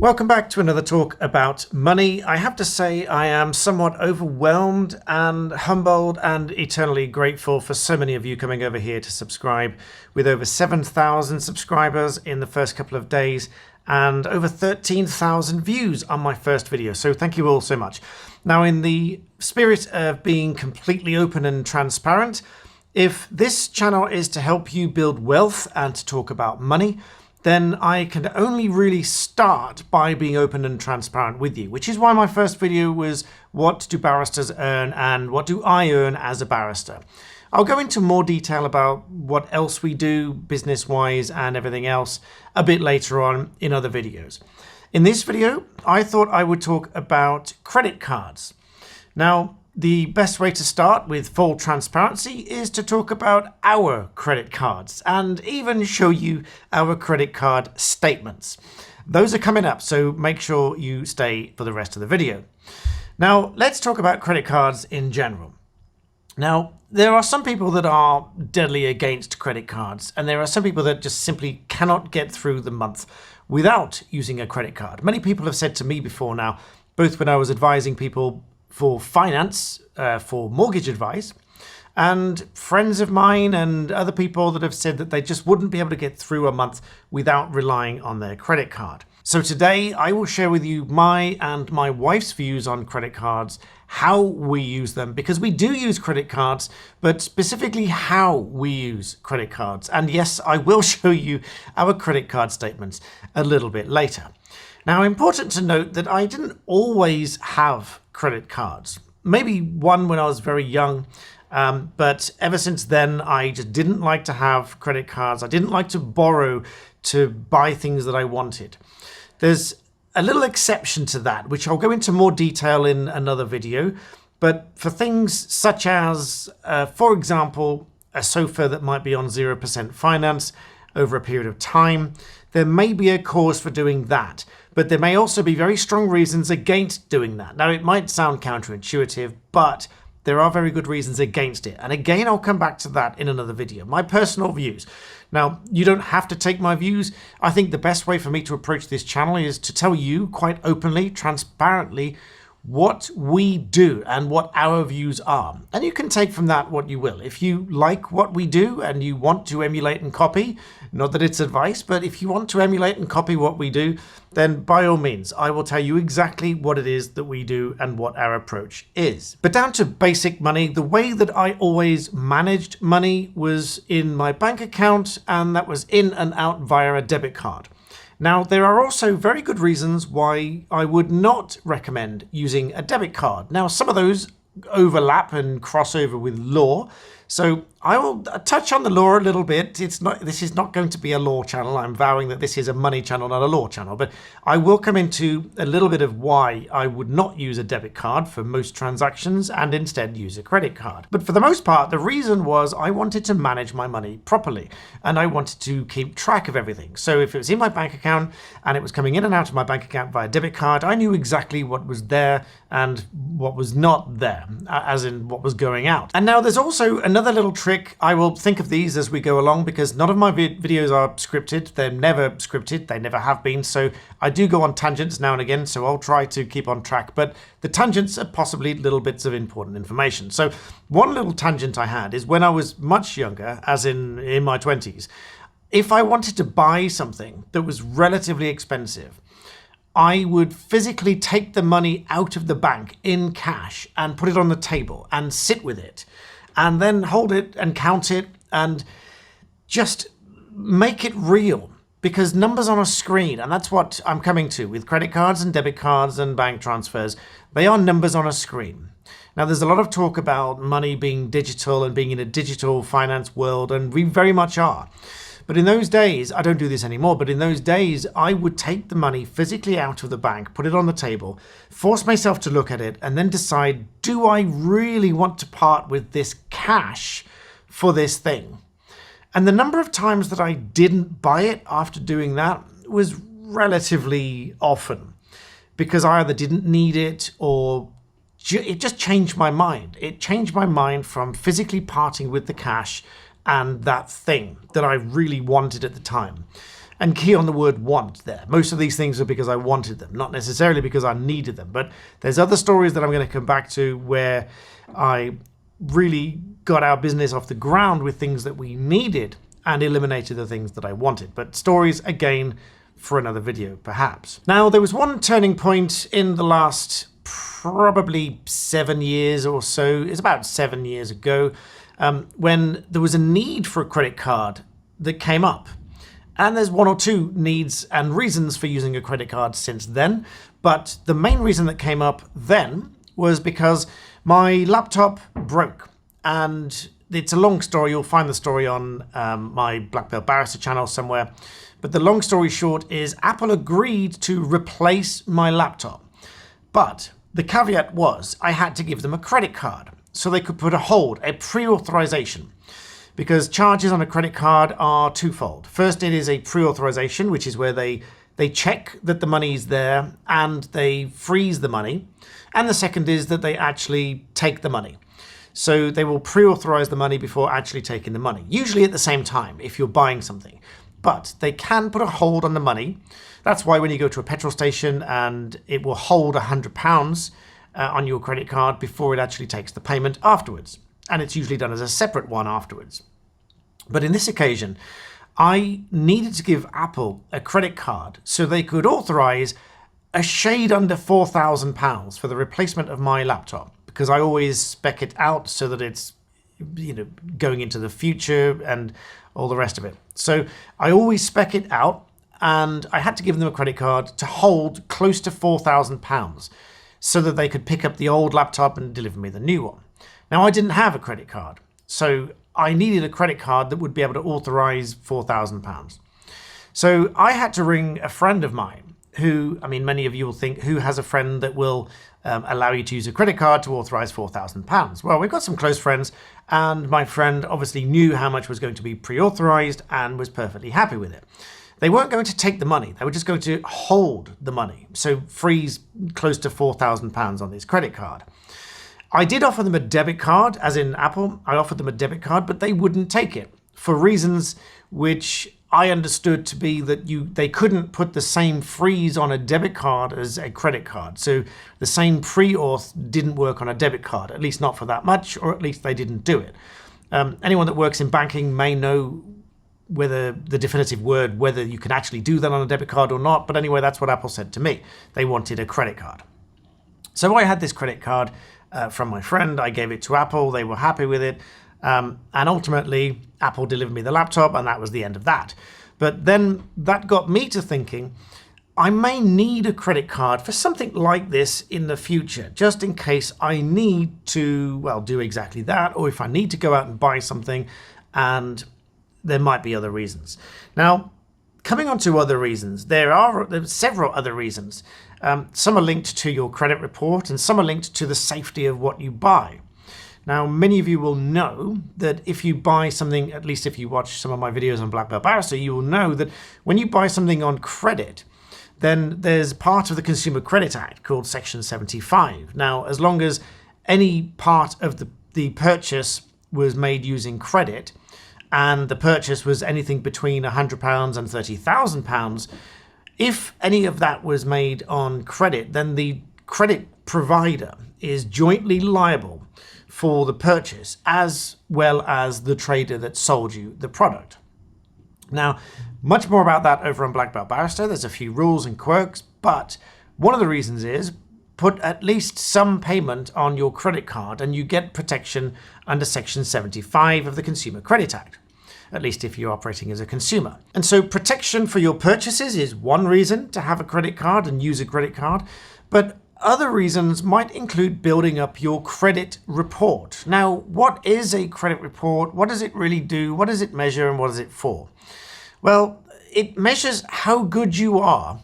Welcome back to another talk about money. I have to say I am somewhat overwhelmed and humbled and eternally grateful for so many of you coming over here to subscribe, with over 7,000 subscribers in the first couple of days and over 13,000 views on my first video. So thank you all so much. Now, in the spirit of being completely open and transparent, if this channel is to help you build wealth and to talk about money, then I can only really start by being open and transparent with you, which is why my first video was what do barristers earn and what do I earn as a barrister. I'll go into more detail about what else we do business-wise and everything else a bit later on in other videos. In this video, I thought I would talk about credit cards. Now, the best way to start with full transparency is to talk about our credit cards and even show you our credit card statements. Those are coming up, so make sure you stay for the rest of the video. Now, let's talk about credit cards in general. Now, there are some people that are deadly against credit cards, and there are some people that just simply cannot get through the month without using a credit card. Many people have said to me before now, both when I was advising people for finance, for mortgage advice, and friends of mine and other people that have said that they just wouldn't be able to get through a month without relying on their credit card. So today I will share with you my and my wife's views on credit cards, how we use them, because we do use credit cards, but specifically how we use credit cards. And yes, I will show you our credit card statements a little bit later. Now, important to note that I didn't always have credit cards. Maybe one when I was very young, but ever since then, I just didn't like to have credit cards. I didn't like to borrow to buy things that I wanted. There's a little exception to that, which I'll go into more detail in another video. But for things such as, for example, a sofa that might be on 0% finance over a period of time, there may be a cause for doing that. But there may also be very strong reasons against doing that. Now, it might sound counterintuitive, but there are very good reasons against it. And again, I'll come back to that in another video. My personal views. Now, you don't have to take my views. I think the best way for me to approach this channel is to tell you quite openly, transparently, what we do and what our views are. And you can take from that what you will. If you like what we do and you want to emulate and copy, not that it's advice, but if you want to emulate and copy what we do, then by all means, I will tell you exactly what it is that we do and what our approach is. But down to basic money, the way that I always managed money was in my bank account, and that was in and out via a debit card. Now, there are also very good reasons why I would not recommend using a debit card. Now, some of those overlap and cross over with law. So I will touch on the law a little bit. This is not going to be a law channel. I'm vowing that this is a money channel, not a law channel. But I will come into a little bit of why I would not use a debit card for most transactions and instead use a credit card. But for the most part, the reason was I wanted to manage my money properly and I wanted to keep track of everything. So if it was in my bank account and it was coming in and out of my bank account via debit card, I knew exactly what was there and what was not there, as in what was going out. And now there's also another little trick. I will think of these as we go along because none of my videos are scripted. They're never scripted. They never have been. So I do go on tangents now and again, so I'll try to keep on track. But the tangents are possibly little bits of important information. So one little tangent I had is when I was much younger, as in my 20s, if I wanted to buy something that was relatively expensive, I would physically take the money out of the bank in cash and put it on the table and sit with it and then hold it and count it and just make it real, because numbers on a screen, and that's what I'm coming to with credit cards and debit cards and bank transfers, they are numbers on a screen. Now, there's a lot of talk about money being digital and being in a digital finance world, and we very much are. But in those days, I don't do this anymore, but in those days, I would take the money physically out of the bank, put it on the table, force myself to look at it, and then decide, do I really want to part with this cash for this thing? And the number of times that I didn't buy it after doing that was relatively often, because I either didn't need it or it just changed my mind. It changed my mind from physically parting with the cash and that thing that I really wanted at the time. And key on the word want there. Most of these things are because I wanted them, not necessarily because I needed them. But there's other stories that I'm going to come back to where I really got our business off the ground with things that we needed and eliminated the things that I wanted. But stories, again, for another video, perhaps. Now, there was one turning point in the last probably 7 years or so. It's about 7 years ago, when there was a need for a credit card that came up. And there's one or two needs and reasons for using a credit card since then. But the main reason that came up then was because my laptop broke. And it's a long story. You'll find the story on my Black Belt Barrister channel somewhere. But the long story short is Apple agreed to replace my laptop. But the caveat was I had to give them a credit card so they could put a hold, a pre-authorization. Because charges on a credit card are twofold. First, it is a pre-authorization, which is where they check that the money is there and they freeze the money. And the second is that they actually take the money. So they will pre-authorize the money before actually taking the money, usually at the same time if you're buying something. But they can put a hold on the money. That's why when you go to a petrol station and it will hold £100 on your credit card before it actually takes the payment afterwards. And it's usually done as a separate one afterwards. But in this occasion, I needed to give Apple a credit card so they could authorize a shade under £4,000 for the replacement of my laptop, because I always spec it out so that it's, going into the future and all the rest of it. So I always spec it out, and I had to give them a credit card to hold close to £4,000 so that they could pick up the old laptop and deliver me the new one. Now, I didn't have a credit card, so I needed a credit card that would be able to authorize £4,000. So I had to ring a friend of mine who, many of you will think, who has a friend that will allow you to use a credit card to authorize £4,000? Well, we've got some close friends, and my friend obviously knew how much was going to be pre-authorized and was perfectly happy with it. They weren't going to take the money. They were just going to hold the money, so freeze close to £4,000 on this credit card. I did offer them a debit card, as in Apple. I offered them a debit card, but they wouldn't take it for reasons which I understood to be that they couldn't put the same freeze on a debit card as a credit card. So the same pre-auth didn't work on a debit card, at least not for that much, or at least they didn't do it. Anyone that works in banking may know whether the definitive word, whether you can actually do that on a debit card or not. But anyway, that's what Apple said to me. They wanted a credit card. So I had this credit card from my friend. I gave it to Apple. They were happy with it. And ultimately, Apple delivered me the laptop, and that was the end of that. But then that got me to thinking, I may need a credit card for something like this in the future, just in case I need to, do exactly that, or if I need to go out and buy something, and there might be other reasons. Now, coming on to other reasons, there are several other reasons. Some are linked to your credit report, and some are linked to the safety of what you buy. Now, many of you will know that if you buy something, at least if you watch some of my videos on Black Belt Barrister, you will know that when you buy something on credit, then there's part of the Consumer Credit Act called Section 75. Now, as long as any part of the purchase was made using credit, and the purchase was anything between £100 and £30,000, if any of that was made on credit, then the credit provider is jointly liable for the purchase as well as the trader that sold you the product. Now, much more about that over on Black Belt Barrister. There's a few rules and quirks, but one of the reasons is put at least some payment on your credit card and you get protection under Section 75 of the Consumer Credit Act, at least if you're operating as a consumer. And so protection for your purchases is one reason to have a credit card and use a credit card, but other reasons might include building up your credit report. Now, what is a credit report? What does it really do? What does it measure and what is it for? Well, it measures how good you are,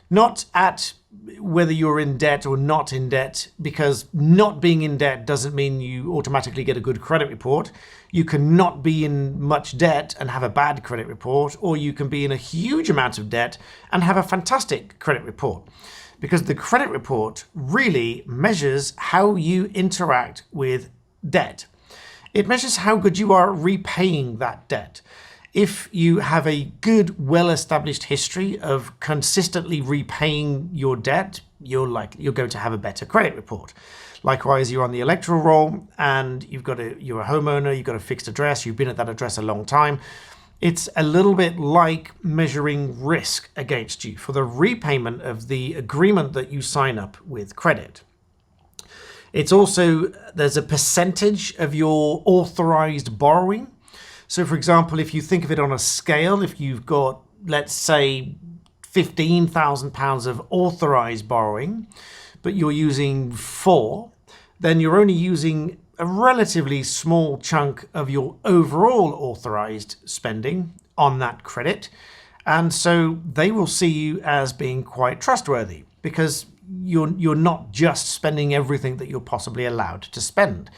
not at whether you're in debt or not in debt, because not being in debt doesn't mean you automatically get a good credit report. You can not be in much debt and have a bad credit report, or you can be in a huge amount of debt and have a fantastic credit report. Because the credit report really measures how you interact with debt. It measures how good you are repaying that debt. If you have a good, well-established history of consistently repaying your debt, you're going to have a better credit report. Likewise, you're on the electoral roll and you're a homeowner, you've got a fixed address, you've been at that address a long time. It's a little bit like measuring risk against you for the repayment of the agreement that you sign up with credit. It's also, there's a percentage of your authorized borrowing. So for example, if you think of it on a scale, if you've got, let's say, £15,000 of authorized borrowing, but you're using 4, then you're only using a relatively small chunk of your overall authorized spending on that credit. And so they will see you as being quite trustworthy because you're not just spending everything that you're possibly allowed to spend.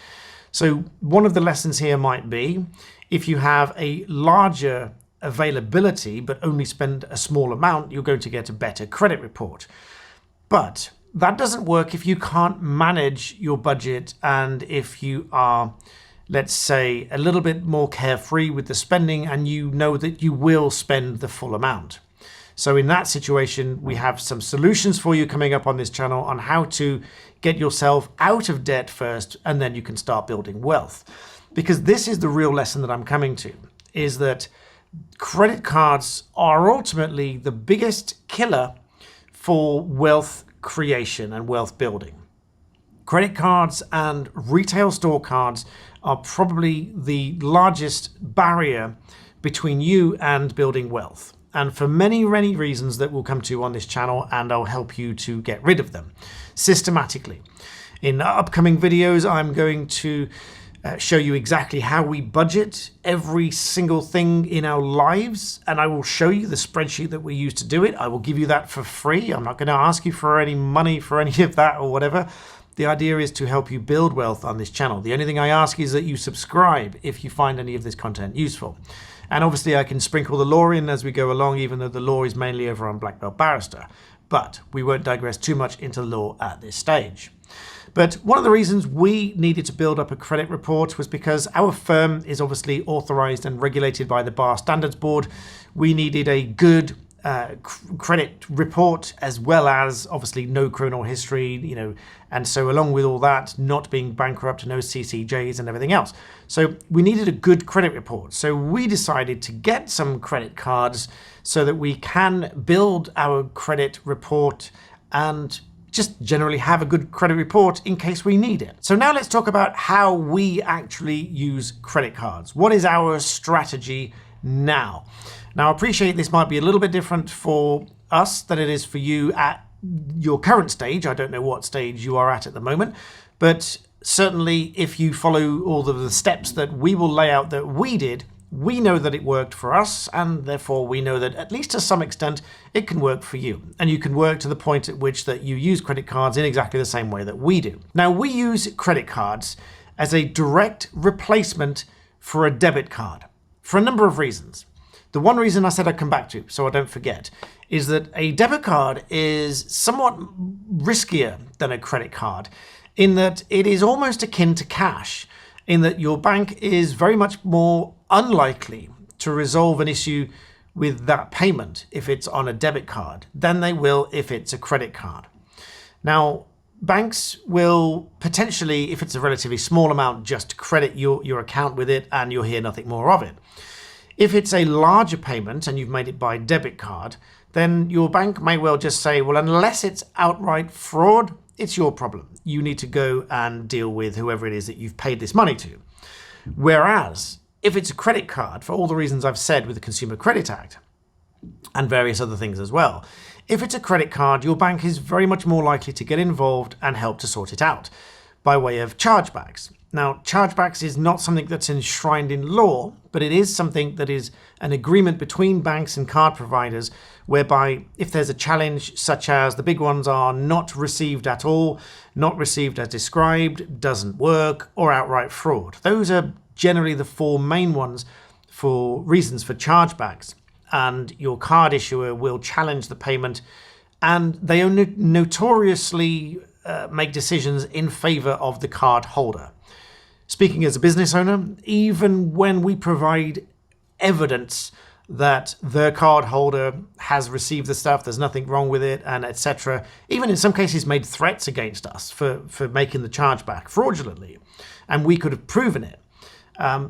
So one of the lessons here might be if you have a larger availability but only spend a small amount, you're going to get a better credit report. But that doesn't work if you can't manage your budget and if you are, let's say, a little bit more carefree with the spending and you know that you will spend the full amount. So in that situation, we have some solutions for you coming up on this channel on how to get yourself out of debt first, and then you can start building wealth. Because this is the real lesson that I'm coming to, is that credit cards are ultimately the biggest killer for wealth creation and wealth building. Credit cards and retail store cards are probably the largest barrier between you and building wealth. And for many, many reasons that we'll come to on this channel, and I'll help you to get rid of them systematically. In upcoming videos, I'm going to show you exactly how we budget every single thing in our lives, and I will show you the spreadsheet that we use to do it. I will give you that for free. I'm not going to ask you for any money for any of that or whatever. The idea is to help you build wealth on this channel. The only thing I ask is that you subscribe if you find any of this content useful. And obviously I can sprinkle the law in as we go along, even though the law is mainly over on Black Belt Barrister. But we won't digress too much into law at this stage. But one of the reasons we needed to build up a credit report was because our firm is obviously authorized and regulated by the Bar Standards Board. We needed a good credit report, as well as obviously no criminal history, and so along with all that, not being bankrupt, no CCJs and everything else. So we needed a good credit report. So we decided to get some credit cards so that we can build our credit report and just generally have a good credit report in case we need it. So now let's talk about how we actually use credit cards. What is our strategy now? Now, I appreciate this might be a little bit different for us than it is for you at your current stage. I don't know what stage you are at the moment, but certainly if you follow all of the steps that we will lay out that we did, we know that it worked for us, and therefore we know that at least to some extent it can work for you. And you can work to the point at which that you use credit cards in exactly the same way that we do. Now, we use credit cards as a direct replacement for a debit card for a number of reasons. The one reason I said I'd come back to, so I don't forget, is that a debit card is somewhat riskier than a credit card in that it is almost akin to cash, in that your bank is very much more unlikely to resolve an issue with that payment if it's on a debit card than they will if it's a credit card. Now, banks will potentially, if it's a relatively small amount, just credit your account with it and you'll hear nothing more of it. If it's a larger payment and you've made it by debit card, then your bank may well just say, well, unless it's outright fraud, it's your problem. You need to go and deal with whoever it is that you've paid this money to. Whereas, if it's a credit card, for all the reasons I've said with the Consumer Credit Act and various other things as well, if it's a credit card, your bank is very much more likely to get involved and help to sort it out by way of chargebacks. Now, chargebacks is not something that's enshrined in law, but it is something that is an agreement between banks and card providers whereby if there's a challenge such as the big ones are not received at all, not received as described, doesn't work, or outright fraud. Those are generally the 4 main ones for reasons for chargebacks. And your card issuer will challenge the payment, and they only notoriously make decisions in favor of the card holder. Speaking as a business owner, even when we provide evidence that the cardholder has received the stuff, there's nothing wrong with it, and etc. Even in some cases made threats against us for making the chargeback fraudulently, and we could have proven it.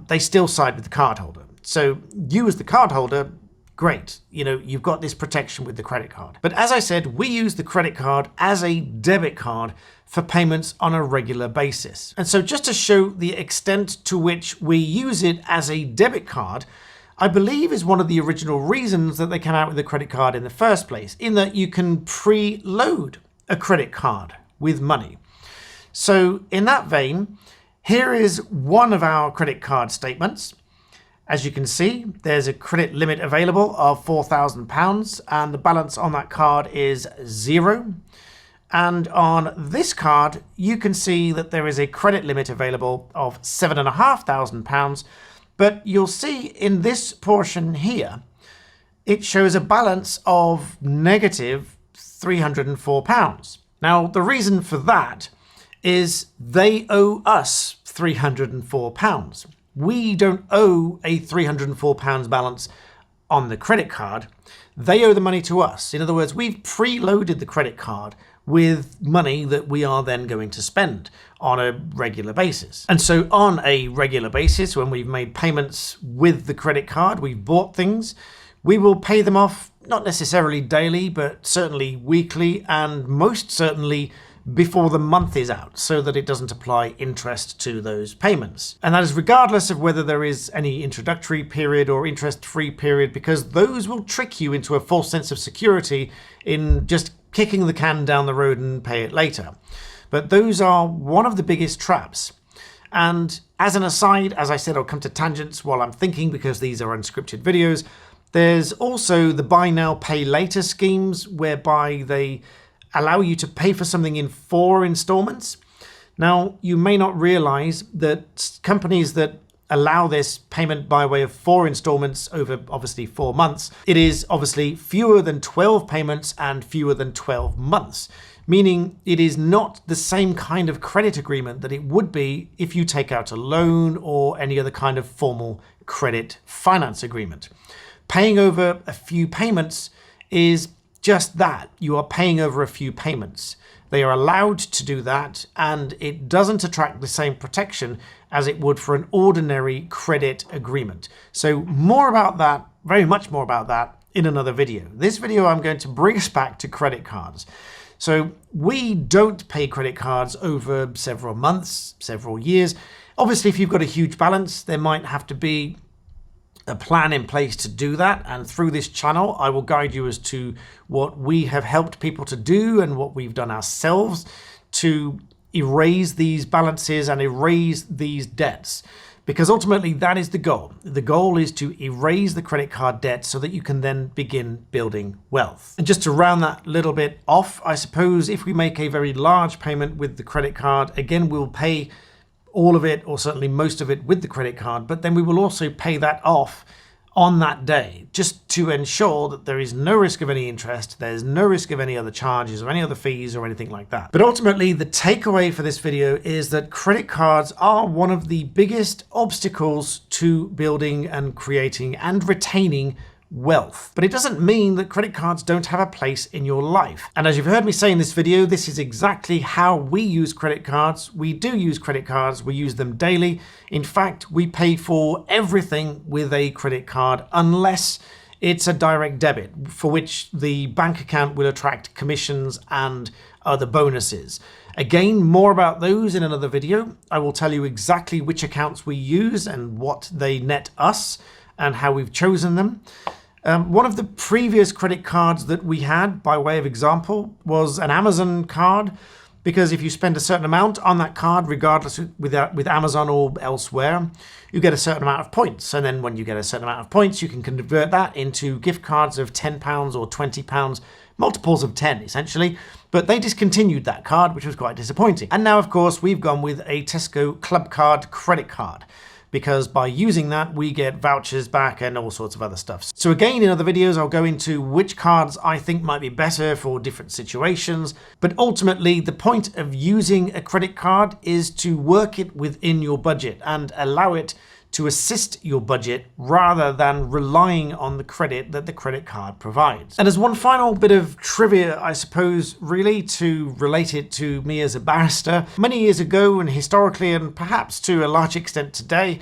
They still side with the cardholder. So you as the cardholder, great, you've got this protection with the credit card. But as I said, we use the credit card as a debit card for payments on a regular basis. And so just to show the extent to which we use it as a debit card, I believe is one of the original reasons that they came out with the credit card in the first place, in that you can preload a credit card with money. So in that vein, here is one of our credit card statements. As you can see, there's a credit limit available of £4,000 and the balance on that card is 0. And on this card, you can see that there is a credit limit available of £7,500. But you'll see in this portion here, it shows a balance of negative £304. Now, the reason for that is they owe us £304. We don't owe a £304 balance on the credit card. They owe the money to us. In other words, we've preloaded the credit card with money that we are then going to spend on a regular basis. And so on a regular basis, when we've made payments with the credit card, we've bought things, we will pay them off, not necessarily daily, but certainly weekly, and most certainly before the month is out, so that it doesn't apply interest to those payments. And that is regardless of whether there is any introductory period or interest-free period, because those will trick you into a false sense of security in just kicking the can down the road and pay it later. But those are one of the biggest traps. And as an aside, as I said, I'll come to tangents while I'm thinking because these are unscripted videos. There's also the buy now, pay later schemes, whereby they allow you to pay for something in 4 installments. Now, you may not realize that companies that allow this payment by way of 4 installments over obviously 4 months, it is obviously fewer than 12 payments and fewer than 12 months, meaning it is not the same kind of credit agreement that it would be if you take out a loan or any other kind of formal credit finance agreement. Paying over a few payments is just that. You are paying over a few payments. They are allowed to do that, and it doesn't attract the same protection as it would for an ordinary credit agreement. So more about that, very much more about that in another video. This video I'm going to bring us back to credit cards. So we don't pay credit cards over several months, several years. Obviously, if you've got a huge balance, there might have to be a plan in place to do that, and through this channel I will guide you as to what we have helped people to do and what we've done ourselves to erase these balances and erase these debts, because ultimately that is the goal. The goal is to erase the credit card debt so that you can then begin building wealth. And just to round that little bit off, I suppose if we make a very large payment with the credit card, again we'll pay all of it, or certainly most of it, with the credit card, but then we will also pay that off on that day, just to ensure that there is no risk of any interest, there's no risk of any other charges or any other fees or anything like that. But ultimately, the takeaway for this video is that credit cards are one of the biggest obstacles to building and creating and retaining wealth. But it doesn't mean that credit cards don't have a place in your life. And as you've heard me say in this video, this is exactly how we use credit cards. We do use credit cards. We use them daily. In fact, we pay for everything with a credit card unless it's a direct debit, for which the bank account will attract commissions and other bonuses. Again, more about those in another video. I will tell you exactly which accounts we use and what they net us and how we've chosen them. One of the previous credit cards that we had, by way of example, was an Amazon card, because if you spend a certain amount on that card, regardless with Amazon or elsewhere, you get a certain amount of points. And then when you get a certain amount of points, you can convert that into gift cards of £10 or £20, multiples of 10 essentially. But they discontinued that card, which was quite disappointing. And now, of course, we've gone with a Tesco Clubcard credit card, because by using that, we get vouchers back and all sorts of other stuff. So again, in other videos, I'll go into which cards I think might be better for different situations. But ultimately, the point of using a credit card is to work it within your budget and allow it to assist your budget rather than relying on the credit that the credit card provides. And as one final bit of trivia, I suppose, really to relate it to me as a barrister, many years ago and historically, and perhaps to a large extent today,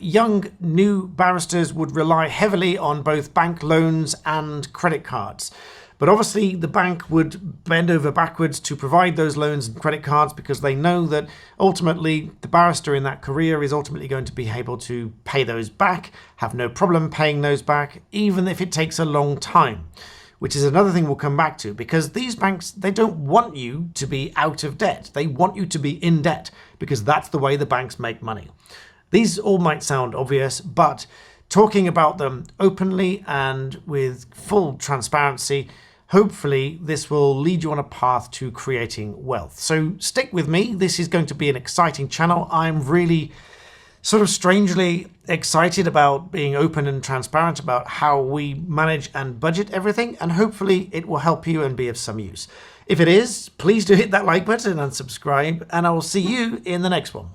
young new barristers would rely heavily on both bank loans and credit cards. But obviously the bank would bend over backwards to provide those loans and credit cards because they know that ultimately the barrister in that career is ultimately going to be able to pay those back, have no problem paying those back, even if it takes a long time. Which is another thing we'll come back to, because these banks, they don't want you to be out of debt. They want you to be in debt because that's the way the banks make money. These all might sound obvious, but talking about them openly and with full transparency, hopefully this will lead you on a path to creating wealth. So stick with me. This is going to be an exciting channel. I'm really sort of strangely excited about being open and transparent about how we manage and budget everything, and hopefully it will help you and be of some use. If it is, please do hit that like button and subscribe, and I will see you in the next one.